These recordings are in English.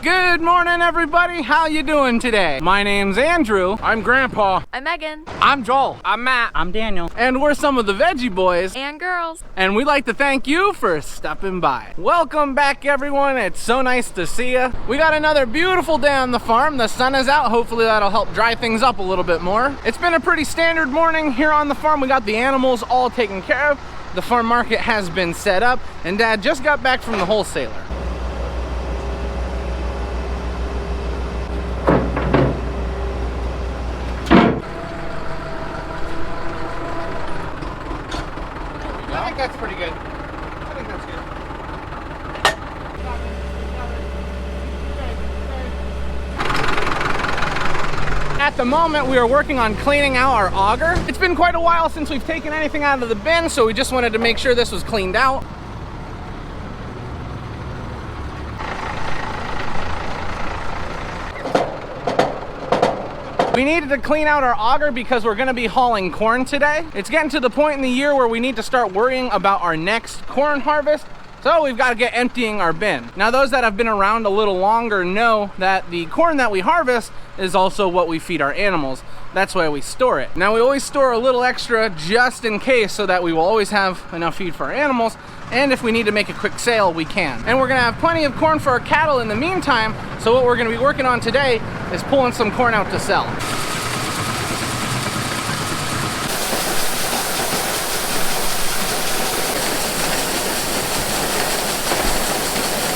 Good morning, everybody. How you doing today? My name's Andrew. I'm Grandpa. I'm Megan. I'm Joel. I'm Matt. I'm Daniel. And we're some of the Veggie Boys. And girls. And we'd like to thank you for stopping by. Welcome back, everyone. It's so nice to see you. We got another beautiful day on the farm. The sun is out. Hopefully that'll help dry things up a little bit more. It's been a pretty standard morning here on the farm. We got the animals all taken care of. The farm market has been set up, and Dad just got back from the wholesaler. I think that's pretty good. I think that's good. At the moment, we are working on cleaning out our auger. It's been quite a while since we've taken anything out of the bin, so we just wanted to make sure this was cleaned out. We needed to clean out our auger because we're gonna be hauling corn today. It's getting to the point in the year where we need to start worrying about our next corn harvest. So we've got to get emptying our bin. Now, those that have been around a little longer know that the corn that we harvest is also what we feed our animals. That's why we store it. Now, we always store a little extra just in case so that we will always have enough feed for our animals. And if we need to make a quick sale, we can. And we're gonna have plenty of corn for our cattle in the meantime. So what we're gonna be working on today is pulling some corn out to sell.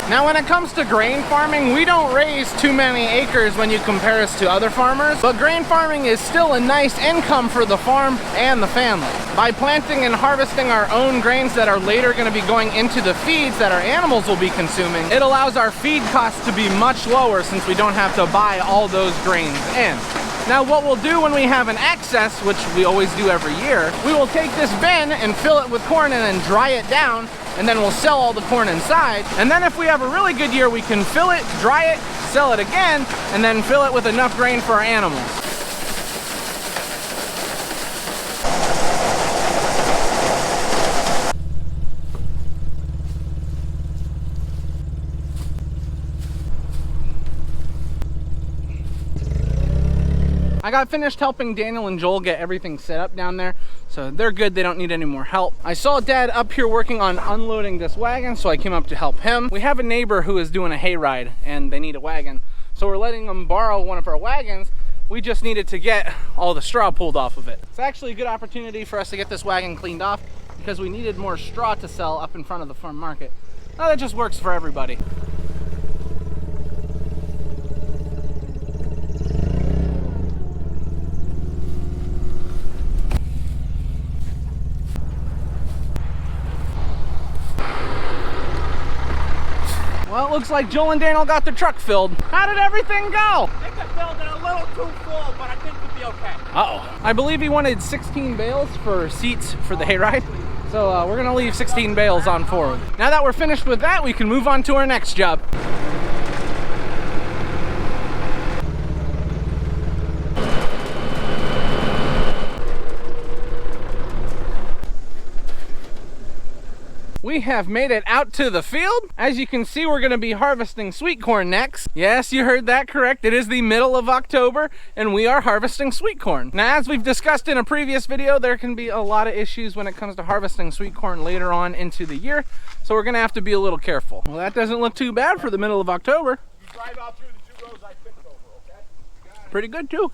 Now, when it comes to grain farming, we don't raise too many acres when you compare us to other farmers, but grain farming is still a nice income for the farm and the family. By planting and harvesting our own grains that are later going to be going into the feeds that our animals will be consuming, it allows our feed costs to be much lower since we don't have to buy all those grains in. Now, what we'll do when we have an excess, which we always do every year, we will take this bin and fill it with corn and then dry it down, and then we'll sell all the corn inside. And then if we have a really good year, we can fill it, dry it, sell it again, and then fill it with enough grain for our animals. I got finished helping Daniel and Joel get everything set up down there, so they're good. They don't need any more help. I saw Dad up here working on unloading this wagon, so I came up to help him. We have a neighbor who is doing a hayride, and they need a wagon, so we're letting them borrow one of our wagons. We just needed to get all the straw pulled off of it. It's actually a good opportunity for us to get this wagon cleaned off because we needed more straw to sell up in front of the farm market. Now that just works for everybody. Well, it looks like Joel and Daniel got their truck filled. How did everything go? I think I filled it a little too full, but I think we'll be okay. Uh-oh. I believe he wanted 16 bales for seats for the hayride. So we're gonna leave 16 bales on forward. Now that we're finished with that, we can move on to our next job. We have made it out to the field. As you can see, we're gonna be harvesting sweet corn next. Yes, you heard that correct. It is the middle of October and we are harvesting sweet corn. Now, as we've discussed in a previous video, there can be a lot of issues when it comes to harvesting sweet corn later on into the year. So we're gonna have to be a little careful. Well, that doesn't look too bad for the middle of October. You drive out through the 2 rows I picked over, okay? Pretty good too.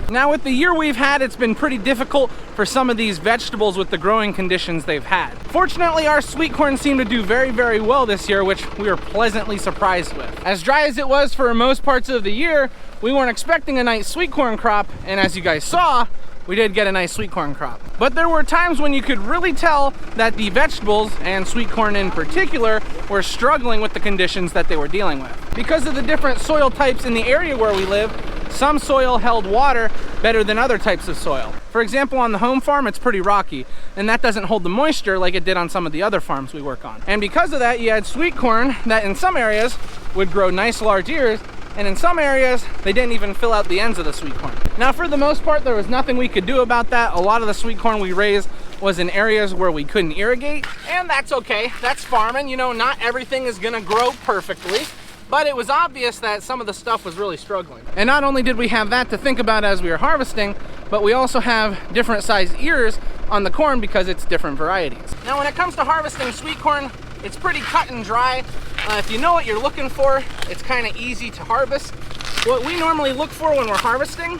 Now with the year we've had, it's been pretty difficult for some of these vegetables with the growing conditions they've had. Fortunately, our sweet corn seemed to do very, very well this year, which we were pleasantly surprised with. As dry as it was for most parts of the year, we weren't expecting a nice sweet corn crop, and as you guys saw, we did get a nice sweet corn crop. But there were times when you could really tell that the vegetables, and sweet corn in particular, were struggling with the conditions that they were dealing with. Because of the different soil types in the area where we live, some soil held water better than other types of soil. For example, on the home farm, it's pretty rocky, and that doesn't hold the moisture like it did on some of the other farms we work on. And because of that, you had sweet corn that in some areas would grow nice large ears, and in some areas, they didn't even fill out the ends of the sweet corn. Now, for the most part, there was nothing we could do about that. A lot of the sweet corn we raised was in areas where we couldn't irrigate, and that's okay. That's farming. You know, not everything is gonna grow perfectly, but it was obvious that some of the stuff was really struggling. And not only did we have that to think about as we were harvesting, but we also have different size ears on the corn because it's different varieties. Now, when it comes to harvesting sweet corn, it's pretty cut and dry. If you know what you're looking for, it's kind of easy to harvest. What we normally look for when we're harvesting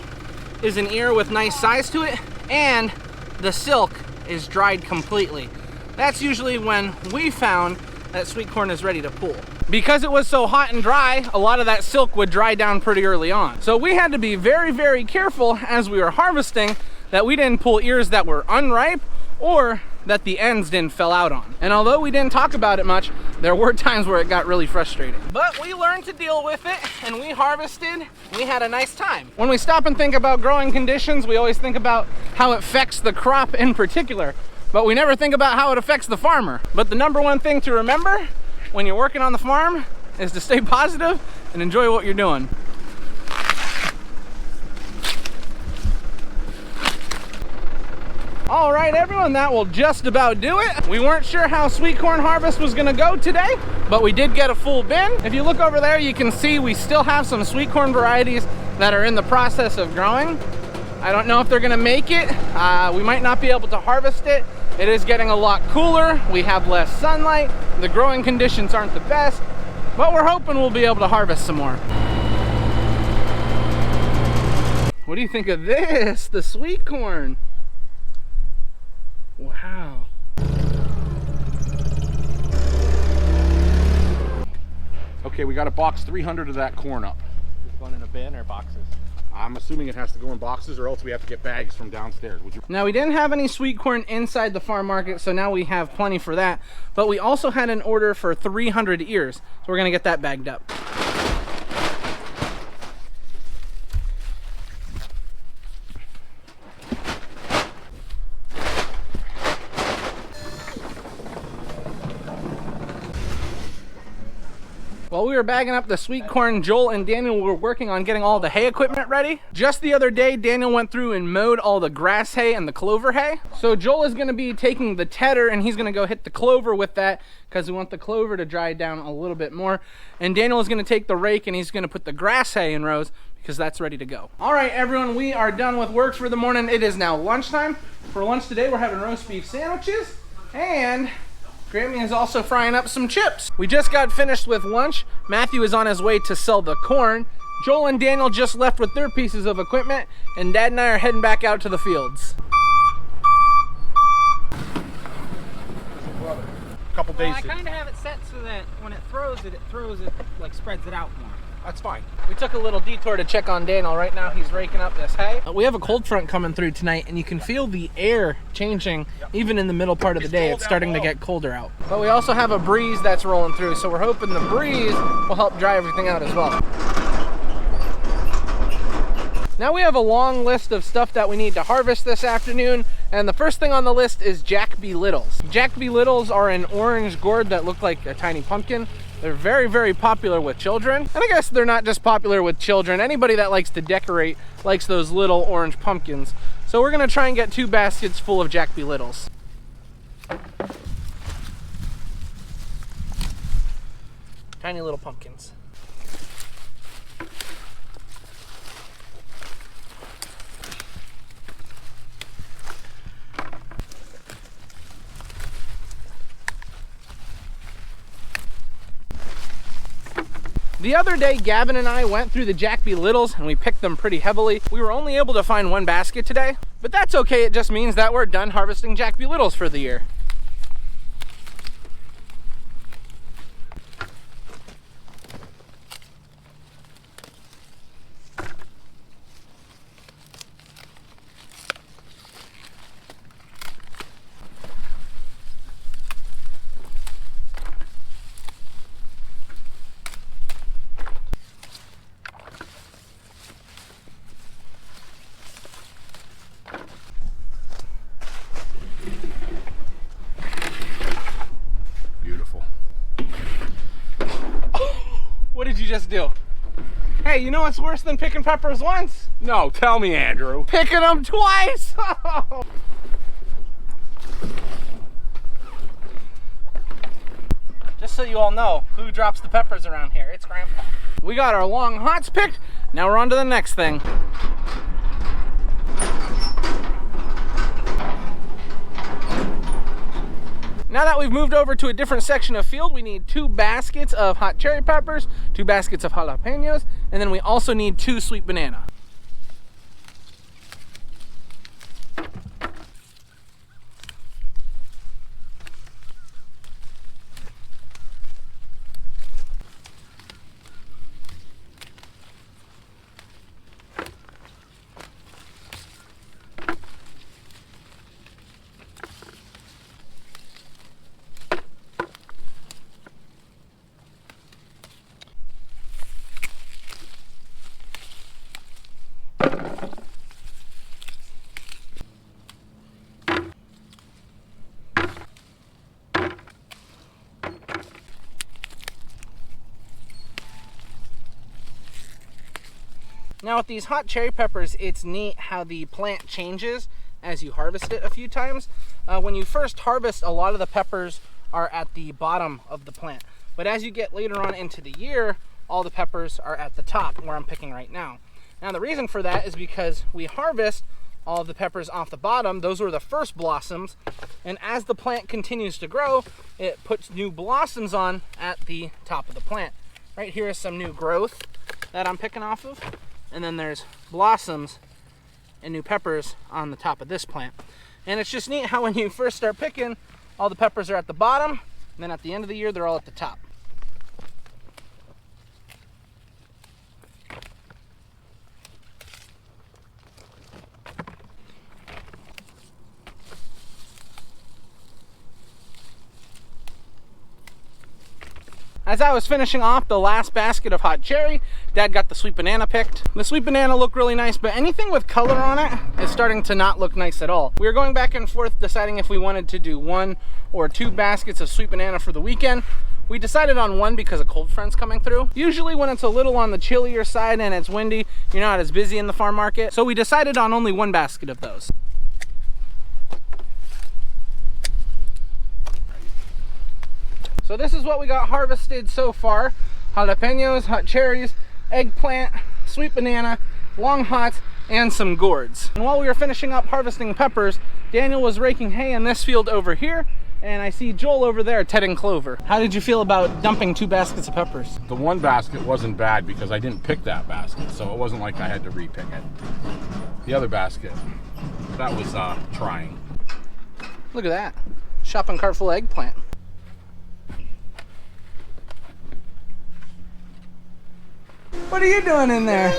is an ear with nice size to it, and the silk is dried completely. That's usually when we found that sweet corn is ready to pull. Because it was so hot and dry, a lot of that silk would dry down pretty early on. So we had to be very, very careful as we were harvesting that we didn't pull ears that were unripe or that the ends didn't fell out on. And although we didn't talk about it much, there were times where it got really frustrating. But we learned to deal with it, and we harvested, we had a nice time. When we stop and think about growing conditions, we always think about how it affects the crop in particular, but we never think about how it affects the farmer. But the number one thing to remember when you're working on the farm is to stay positive and enjoy what you're doing. All right, everyone, that will just about do it. We weren't sure how sweet corn harvest was gonna go today, but we did get a full bin. If you look over there, you can see we still have some sweet corn varieties that are in the process of growing. I don't know if they're gonna make it. We might not be able to harvest it. It is getting a lot cooler. We have less sunlight. The growing conditions aren't the best, but we're hoping we'll be able to harvest some more. What do you think of this? The sweet corn. Wow. Okay, we got to box 300 of that corn up. Just going in a bin or boxes? I'm assuming it has to go in boxes, or else we have to get bags from downstairs. Would you? Now, we didn't have any sweet corn inside the farm market, so now we have plenty for that. But we also had an order for 300 ears, so we're gonna get that bagged up. While we were bagging up the sweet corn, Joel and Daniel were working on getting all the hay equipment ready. Just the other day, Daniel went through and mowed all the grass hay and the clover hay. So Joel is gonna be taking the tedder and he's gonna go hit the clover with that because we want the clover to dry down a little bit more. And Daniel is gonna take the rake and he's gonna put the grass hay in rows because that's ready to go. All right, everyone, we are done with work for the morning. It is now lunchtime. For lunch today, we're having roast beef sandwiches, and Grammy is also frying up some chips. We just got finished with lunch. Matthew is on his way to sell the corn. Joel and Daniel just left with their pieces of equipment, and Dad and I are heading back out to the fields. A couple days. I kind of have it set so that when it throws it, like spreads it out more. That's fine. We took a little detour to check on Daniel. Right now he's raking up this hay. We have a cold front coming through tonight, and you can feel the air changing even in the middle part of the day. It's starting to get colder out. But we also have a breeze that's rolling through, so we're hoping the breeze will help dry everything out as well. Now we have a long list of stuff that we need to harvest this afternoon, and the first thing on the list is Jack B. Littles. Jack B. Littles are an orange gourd that look like a tiny pumpkin. They're very, very popular with children. And I guess they're not just popular with children. Anybody that likes to decorate likes those little orange pumpkins. So we're gonna try and get 2 baskets full of Jack B. Littles. Tiny little pumpkins. The other day, Gavin and I went through the Jack B. Littles and we picked them pretty heavily. We were only able to find 1 basket today, but that's okay. It just means that we're done harvesting Jack B. Littles for the year. do. Hey, you know what's worse than picking peppers once? No, tell me, Andrew. Picking them twice! Just so you all know who drops the peppers around here, it's Grandpa. We got our long hots picked, now we're on to the next thing. Now that we've moved over to a different section of field, we need 2 baskets of hot cherry peppers, 2 baskets of jalapenos, and then we also need 2 sweet banana. Now with these hot cherry peppers, it's neat how the plant changes as you harvest it a few times. When you first harvest, a lot of the peppers are at the bottom of the plant. But as you get later on into the year, all the peppers are at the top, where I'm picking right now. Now the reason for that is because we harvest all of the peppers off the bottom. Those were the first blossoms. And as the plant continues to grow, it puts new blossoms on at the top of the plant. Right here is some new growth that I'm picking off of. And then there's blossoms and new peppers on the top of this plant. And it's just neat how when you first start picking, all the peppers are at the bottom, and then at the end of the year, they're all at the top. As I was finishing off the last basket of hot cherry, Dad got the sweet banana picked. The sweet banana looked really nice, but anything with color on it is starting to not look nice at all. We were going back and forth deciding if we wanted to do 1 or 2 baskets of sweet banana for the weekend. We decided on 1 because a cold front's coming through. Usually when it's a little on the chillier side and it's windy, you're not as busy in the farm market. So we decided on only 1 basket of those. So this is what we got harvested so far. Jalapenos, hot cherries, eggplant, sweet banana, long hots, and some gourds. And while we were finishing up harvesting peppers, Daniel was raking hay in this field over here, and I see Joel over there tedding clover. How did you feel about dumping 2 baskets of peppers? The 1 basket wasn't bad because I didn't pick that basket, so it wasn't like I had to re-pick it. The other basket, that was trying. Look at that. Shopping cart full of eggplant. What are you doing in there?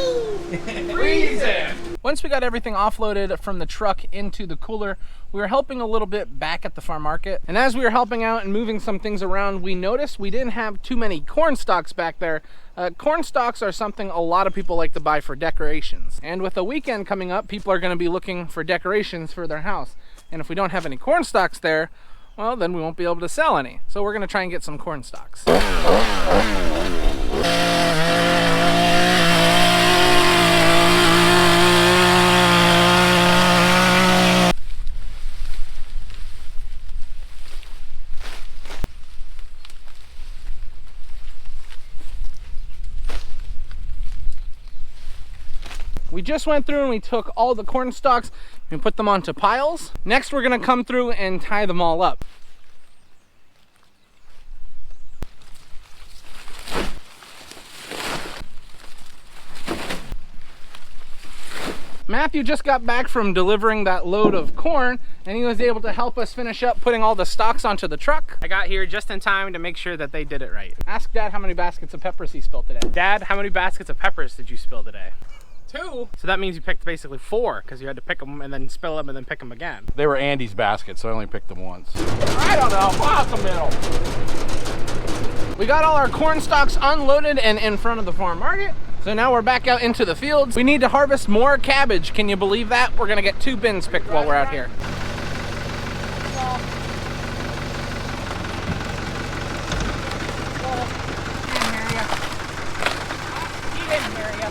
Freezing! Once we got everything offloaded from the truck into the cooler, we were helping a little bit back at the farm market. And as we were helping out and moving some things around, we noticed we didn't have too many corn stalks back there. Corn stalks are something a lot of people like to buy for decorations. And with the weekend coming up, people are going to be looking for decorations for their house. And if we don't have any corn stalks there, well, then we won't be able to sell any. So we're going to try and get some corn stalks. We just went through and we took all the corn stalks and put them onto piles. Next, we're gonna come through and tie them all up. Matthew just got back from delivering that load of corn, and he was able to help us finish up putting all the stalks onto the truck. I got here just in time to make sure that they did it right. Ask Dad how many baskets of peppers he spilled today. Dad, how many baskets of peppers did you spill today? 2. So that means you picked basically 4 because you had to pick them and then spill them and then pick them again. They were Andy's baskets, so I only picked them once. I don't know, out the middle. We got all our corn stalks unloaded and in front of the farm market. So now we're back out into the fields. We need to harvest more cabbage. Can you believe that? We're gonna get 2 bins picked while we're out here. didn't hear you.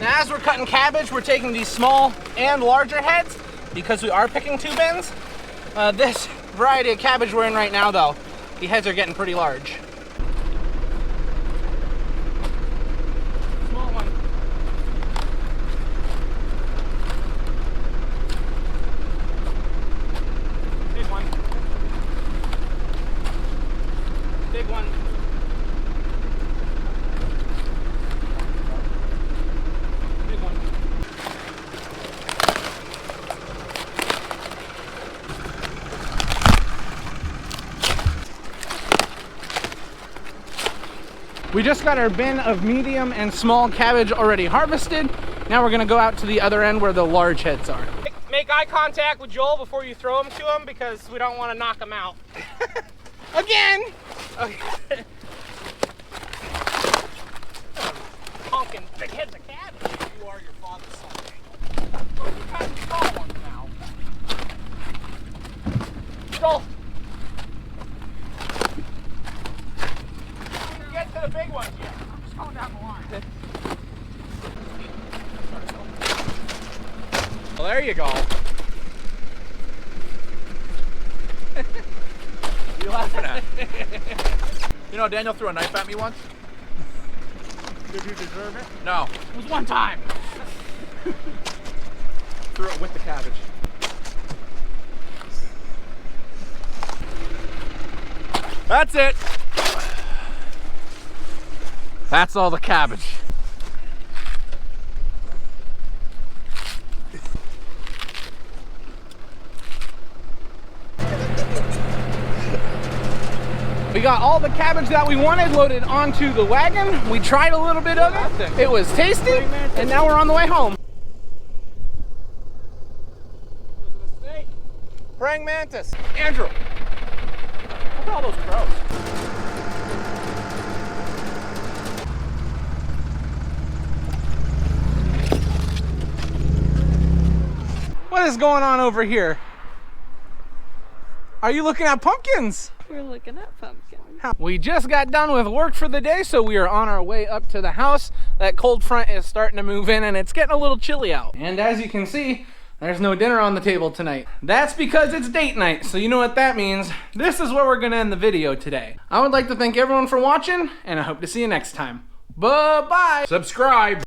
Now, as we're cutting cabbage, we're taking these small and larger heads because we are picking 2 bins. This variety of cabbage we're in right now, though, the heads are getting pretty large. Small one. Big one. Big one. Big one. We just got our bin of medium and small cabbage already harvested. Now we're gonna go out to the other end where the large heads are. Make eye contact with Joel before you throw them to him because we don't want to knock them out. Again! Okay. Honking big heads of cabbage. You are your father's son. Oh, you got the small ones now. Joel. Get to the big ones yet. I'm just going down the line. Well, there you go. What are you laughing at? You know, Daniel threw a knife at me once. Did you deserve it? No, It was one time. threw it with the cabbage. That's it. That's all the cabbage. We got all the cabbage that we wanted loaded onto the wagon. We tried a little bit of it. It was tasty, and now we're on the way home. Praying mantis. Andrew. Look at all those crows. What is going on over here? Are you looking at pumpkins? We're looking at pumpkins. We just got done with work for the day, so we are on our way up to the house. That cold front is starting to move in and it's getting a little chilly out. And as you can see, there's no dinner on the table tonight. That's because it's date night, so you know what that means. This is where we're gonna end the video today. I would like to thank everyone for watching, and I hope to see you next time. Bye-bye. Subscribe.